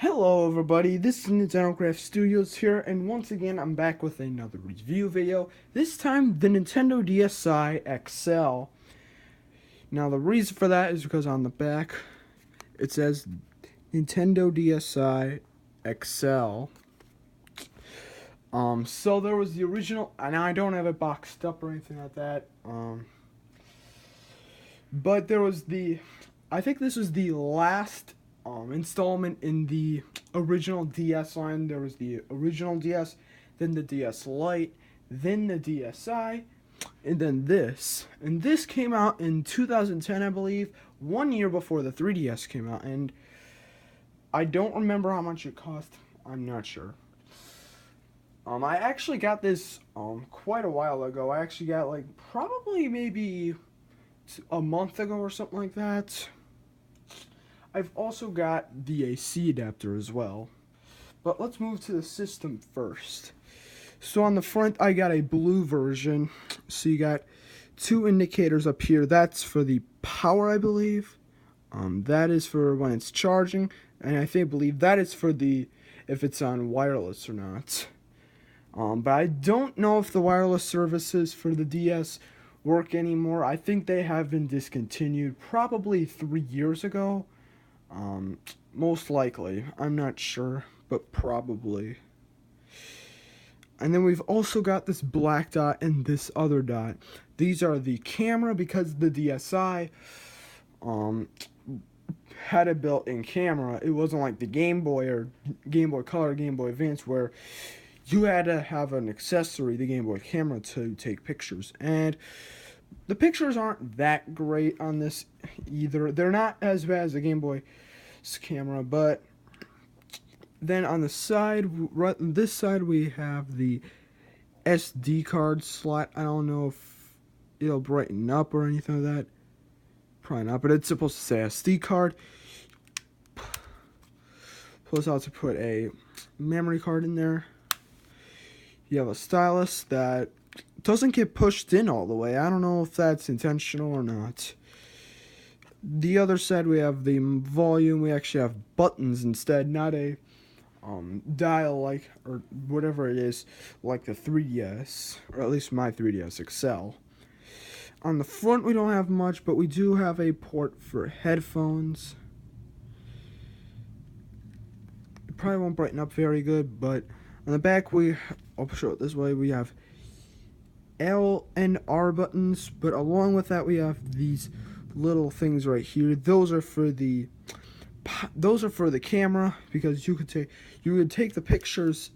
Hello everybody, this is Nintendo Craft Studios here, and once again I'm back with another review video, this time the Nintendo DSi XL. Now the reason for that is because on the back it says Nintendo DSi XL. So there was the original, and I don't have it boxed up or anything like that, but there was I think this was the last installment in the original DS line. There was the original DS, then the DS Lite, then the DSi, and then this. And this came out in 2010, I believe, 1 year before the 3DS came out. And I don't remember how much it cost. I'm not sure. I actually got this quite a while ago. I actually got probably maybe a month ago or something like that. I've also got the AC adapter as well. But let's move to the system first. So on the front, I got a blue version. So you got two indicators up here. That's for the power, I believe. That is for when it's charging. And I believe that is for if it's on wireless or not. But I don't know if the wireless services for the DS work anymore. I think they have been discontinued probably 3 years ago. Most likely. I'm not sure, but probably. And then we've also got this black dot and this other dot. These are the camera, because the DSi had a built-in camera. It wasn't like the Game Boy or Game Boy Color or Game Boy Advance where you had to have an accessory, the Game Boy camera, to take pictures. And the pictures aren't that great on this either. They're not as bad as the Game Boy camera, but then on the side, right on this side, we have the SD card slot. I don't know if it'll brighten up or anything like that. Probably not, but it's supposed to say SD card. Plus, also put a memory card in there. You have a stylus that doesn't get pushed in all the way. I don't know if that's intentional or not. The other side, we have the volume. We actually have buttons instead, not a dial or whatever it is, like the 3DS, or at least my 3DS XL. On the front, we don't have much, but we do have a port for headphones. It probably won't brighten up very good, but on the back, I'll show it this way, we have L and R buttons, but along with that, we have these little things right here. Those are for the camera, because you could take the pictures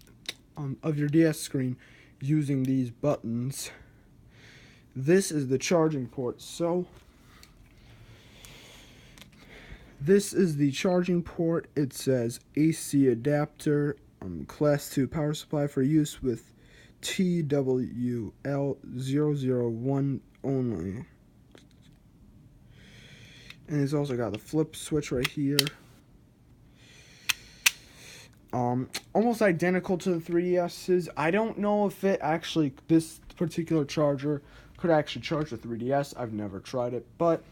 of your DS screen using these buttons. This is the charging port. So this is the charging port. It says AC adapter, class 2 power supply for use with TWL001 only. And it's also got the flip switch right here. Almost identical to the 3DS's. I don't know if this particular charger could actually charge the 3DS. I've never tried it, but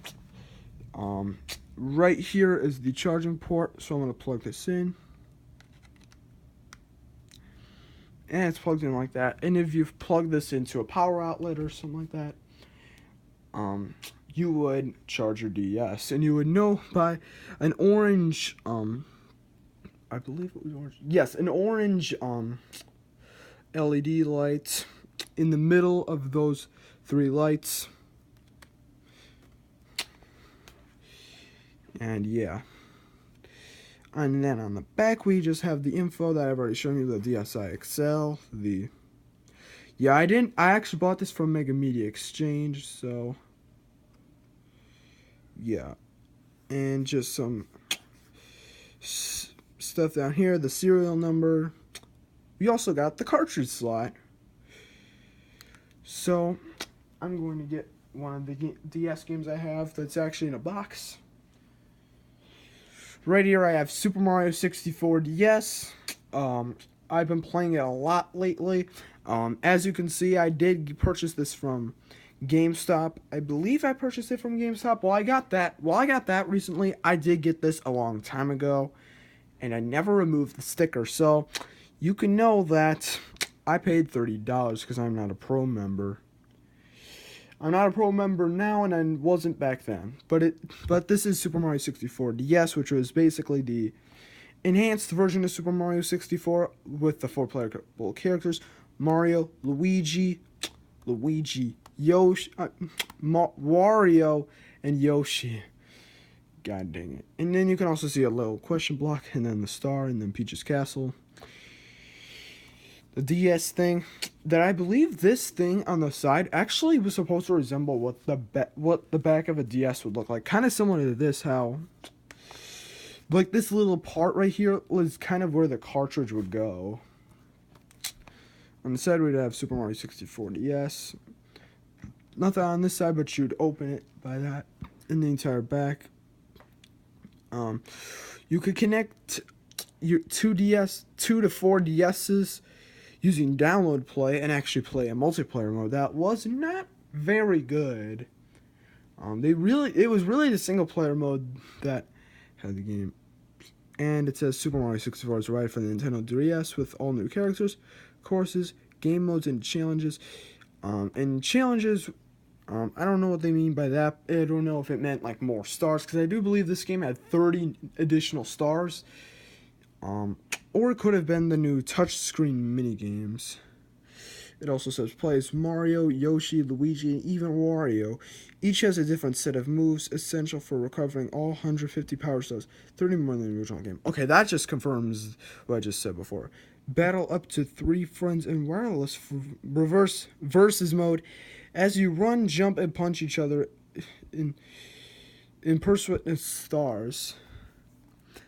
right here is the charging port. So I'm going to plug this in. And it's plugged in like that. And if you've plugged this into a power outlet or something like that, you would charge your DS, and you would know by an orange, I believe it was orange. Yes, an orange LED light in the middle of those three lights. And yeah. And then on the back, we just have the info that I've already shown you, the DSi XL. I actually bought this from Mega Media Exchange, so yeah. And just some stuff down here, the serial number. We also got the cartridge slot. So I'm going to get one of the DS games I have that's actually in a box. Right here I have Super Mario 64 DS. I've been playing it a lot lately. As you can see, I did purchase this from GameStop. I believe I purchased it from GameStop. Well, I got that recently. I did get this a long time ago. and I never removed the sticker. So you can know that I paid $30 because I'm not a pro member. I'm not a pro member now, and I wasn't back then. But this is Super Mario 64 DS, which was basically the enhanced version of Super Mario 64 with the 4 playable characters: Mario, Luigi, Yoshi, Wario, and Yoshi. God dang it. And then you can also see a little question block, and then the star, and then Peach's Castle. The DS thing, that I believe this thing on the side actually was supposed to resemble what the back of a DS would look like. Kind of similar to this, how like this little part right here was kind of where the cartridge would go. On the side we'd have Super Mario 64 DS. Nothing on this side, but you'd open it by that. In the entire back. You could connect your 2 to 4 DSs using download play and actually play a multiplayer mode. That was not very good. It was really the single player mode that had the game. And it says Super Mario 64 is right for the Nintendo DS with all new characters, courses, game modes, and challenges. And challenges, I don't know what they mean by that. I don't know if it meant like more stars, because I do believe this game had 30 additional stars. Or it could have been the new touchscreen mini games. It also says plays Mario, Yoshi, Luigi, and even Wario. Each has a different set of moves essential for recovering all 150 power stars, 30 more than the original game. Okay, that just confirms what I just said before. Battle up to 3 friends in wireless reverse versus mode as you run, jump, and punch each other in pursuit of stars.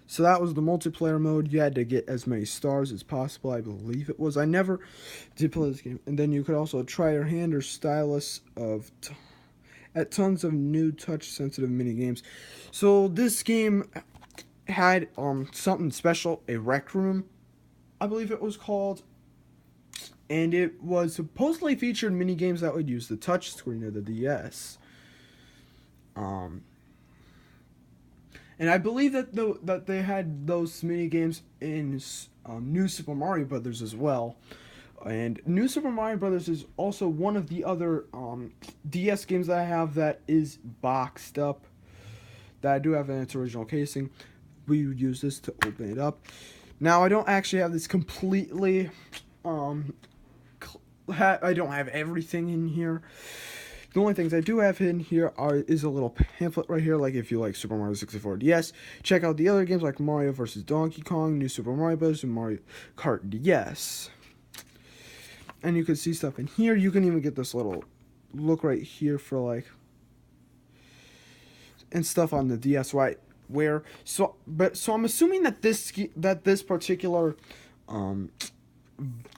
So that was the multiplayer mode. You had to get as many stars as possible, I believe it was. I never did play this game. And then you could also try your hand or stylus at tons of new touch-sensitive mini games. So this game had something special, a rec room, I believe it was called. And it was supposedly featured mini games that would use the touch screen of the DS. And I believe that they had those mini games in New Super Mario Brothers as well. And New Super Mario Brothers is also one of the other DS games that I have that is boxed up. That I do have in its original casing. We would use this to open it up. Now I don't actually have this completely. I don't have everything in here. The only things I do have in here is a little pamphlet right here, like if you like Super Mario 64 DS. Check out the other games like Mario vs. Donkey Kong, New Super Mario Bros., and Mario Kart DS. And you can see stuff in here. You can even get this little look right here for like, and stuff on the DS, right? So I'm assuming that this particular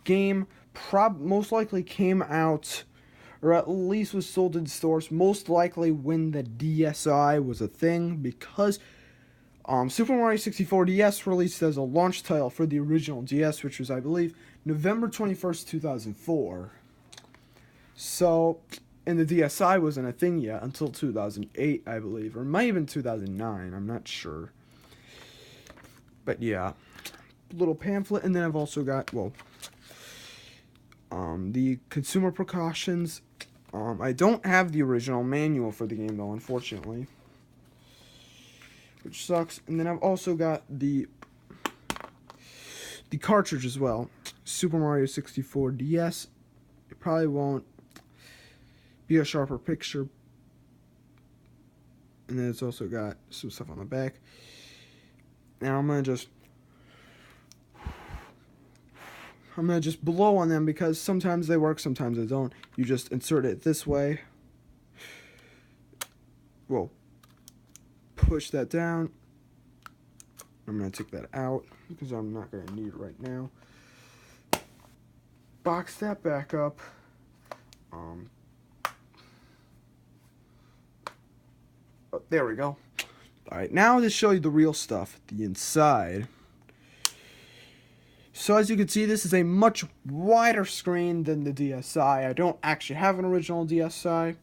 game most likely came out, or at least was sold in stores, most likely when the DSi was a thing, because Super Mario 64 DS released as a launch title for the original DS, which was, I believe, November 21st, 2004. So, and the DSi wasn't a thing yet until 2008, I believe, or it might have been 2009, I'm not sure. But yeah, little pamphlet, and then I've also got, the consumer precautions. I don't have the original manual for the game, though, unfortunately, which sucks. And then I've also got the cartridge as well, Super Mario 64 DS. It probably won't be a sharper picture. And then it's also got some stuff on the back. Now I'm gonna just blow on them, because sometimes they work, sometimes they don't. You just insert it this way. Whoa. Push that down. I'm going to take that out because I'm not going to need it right now. Box that back up. Oh, there we go. Alright, now to show you the real stuff, the inside. So as you can see, this is a much wider screen than the DSi. I don't actually have an original DSi.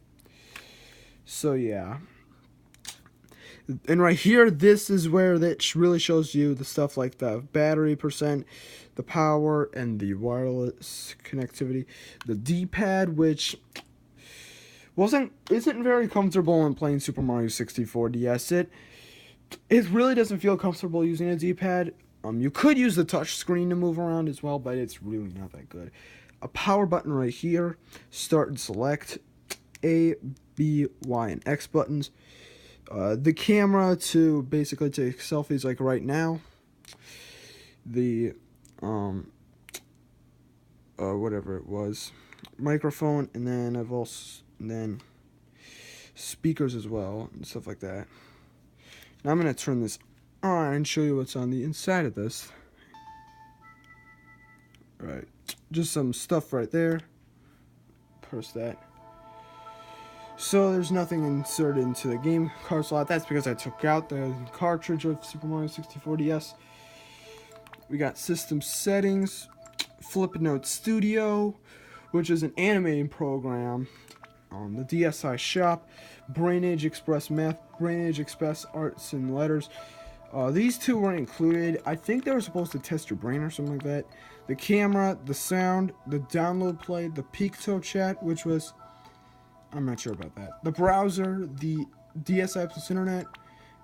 So yeah. And right here, this is where that really shows you the stuff like the battery percent, the power, and the wireless connectivity. The D-pad, which isn't very comfortable when playing Super Mario 64 DS. It really doesn't feel comfortable using a D-pad. You could use the touch screen to move around as well, but it's really not that good. A power button right here, start and select, A, B, Y, and X buttons. The camera to basically take selfies like right now. The whatever it was, microphone, and then speakers as well and stuff like that. Now I'm gonna turn this on and show you what's on the inside of this. All right, just some stuff right there. Press that. So there's nothing inserted into the game card slot. That's because I took out the cartridge of Super Mario 64 DS. We got system settings, Flipnote Studio, which is an animating program. The DSi Shop, Brainage Express Math, Brainage Express Arts and Letters. These two weren't included. I think they were supposed to test your brain or something like that. The camera, the sound, the download play, the Picto chat, which was... I'm not sure about that. The browser, the DSi plus internet,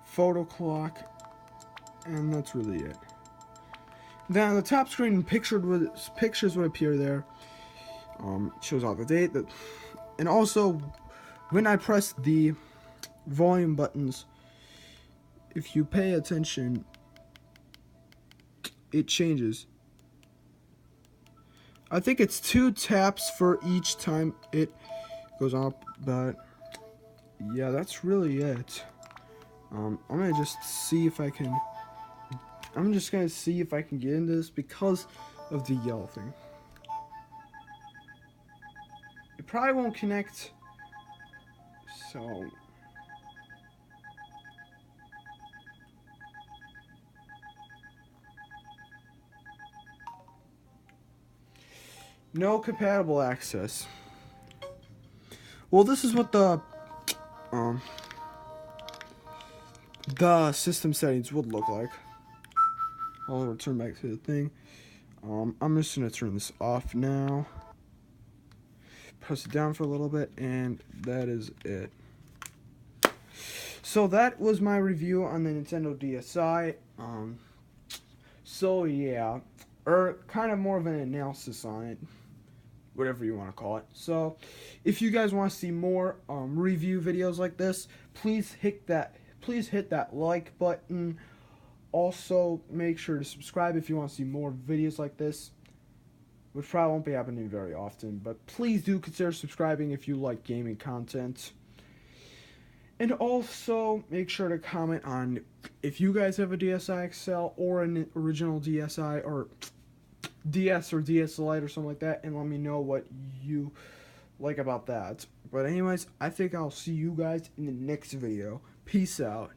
photo clock, and that's really it. Then on the top screen, pictures would appear there. Shows all the date. And also, when I press the volume buttons, if you pay attention, it changes. I think it's 2 taps for each time it goes up, but yeah, that's really it. I'm gonna just see if I can. I'm just gonna see if I can get into this because of the yellow thing. It probably won't connect, so. No compatible access. Well, this is what the system settings would look like. I'll return back to the thing. I'm just gonna turn this off now. Press it down for a little bit, and that is it. So that was my review on the Nintendo DSi. So yeah, or kind of more of an analysis on it, whatever you want to call it. So if you guys want to see more review videos like this, please hit that like button. Also, make sure to subscribe if you want to see more videos like this, which probably won't be happening very often, but please do consider subscribing if you like gaming content. And also, make sure to comment on if you guys have a DSi XL or an original DSi or DS or DS Lite or something like that, and let me know what you like about that. But anyways, I think I'll see you guys in the next video. Peace out.